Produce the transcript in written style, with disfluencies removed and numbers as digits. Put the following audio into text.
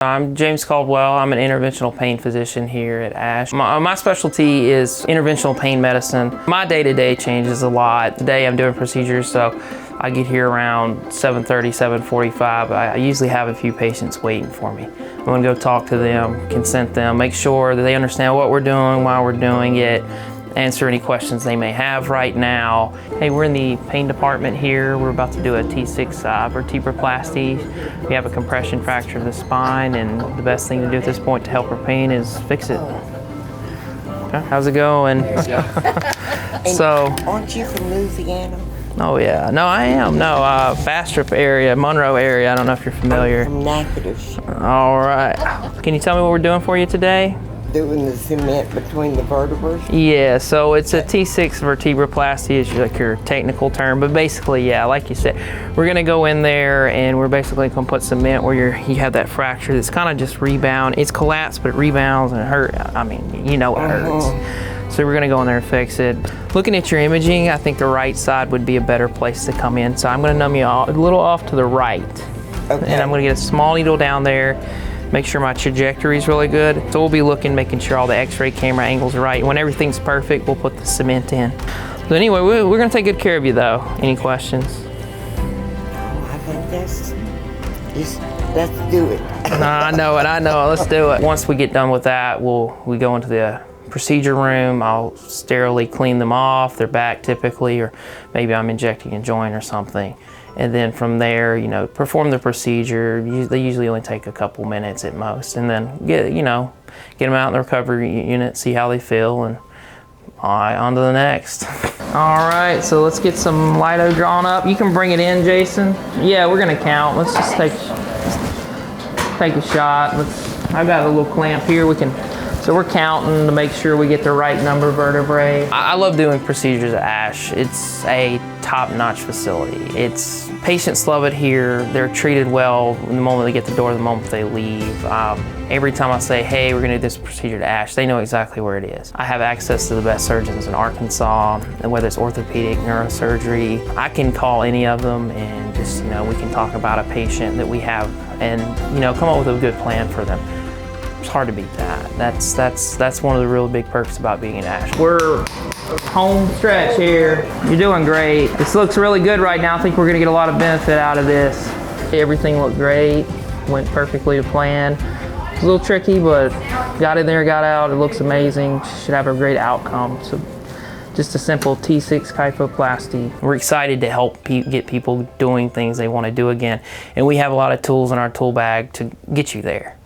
I'm James Caldwell. I'm an interventional pain physician here at ASH. My specialty is interventional pain medicine. My day-to-day changes a lot. Today I'm doing procedures, so I get here around 7:30, 7:45. I usually have a few patients waiting for me. I'm gonna go talk to them, consent them, make sure that they understand what we're doing, why we're doing it, answer any questions they may have right now. Hey, we're in the pain department here. We're about to do a T6 vertebroplasty. We have a compression fracture of the spine, and the best thing to do at this point to help her pain is fix it. Okay, how's it going? So, aren't you from Louisiana? Oh yeah, no I am. No, Bastrop area, Monroe area. I don't know if you're familiar. I'm from Natchitoches. All right. Can you tell me what we're doing for you today? Doing the cement between the vertebrae? Yeah, so it's a T6 vertebroplasty is like your technical term, but basically, yeah, like you said, we're gonna go in there and we're basically gonna put cement where you have that fracture that's kind of just rebound. It's collapsed, but it rebounds and it hurt. I mean, you know it hurts. So we're gonna go in there and fix it. Looking at your imaging, I think the right side would be a better place to come in. So I'm gonna numb you a little off to the right. Okay. And I'm gonna get a small needle down there, make sure my trajectory is really good. So we'll be looking, making sure all the x-ray camera angles are right. When everything's perfect, we'll put the cement in. So anyway, we're gonna take good care of you though. Any questions? I think let's do it. I know it, let's do it. Once we get done with that, we go into the procedure room. I'll sterilely clean them off, their back typically, or maybe I'm injecting a joint or something. And then from there, perform the procedure. They usually only take a couple minutes at most. And then get them out in the recovery unit, see how they feel, and on to the next. All right, so let's get some Lido drawn up. You can bring it in, Jason. Yeah, we're gonna count. Let's just take a shot. I've got a little clamp here. So we're counting to make sure we get the right number of vertebrae. I love doing procedures at ASH. It's a top-notch facility. Patients love it here. They're treated well the moment they get the door, the moment they leave. Every time I say, hey, we're gonna do this procedure at ASH, they know exactly where it is. I have access to the best surgeons in Arkansas, and whether it's orthopedic, neurosurgery, I can call any of them and just, we can talk about a patient that we have and, come up with a good plan for them. It's hard to beat that. That's one of the real big perks about being at ASH. We're home stretch here. You're doing great. This looks really good right now. I think we're gonna get a lot of benefit out of this. Everything looked great, went perfectly to plan. It's a little tricky, but got in there, got out. It looks amazing. Should have a great outcome. So just a simple T6 kyphoplasty. We're excited to help get people doing things they want to do again. And we have a lot of tools in our tool bag to get you there.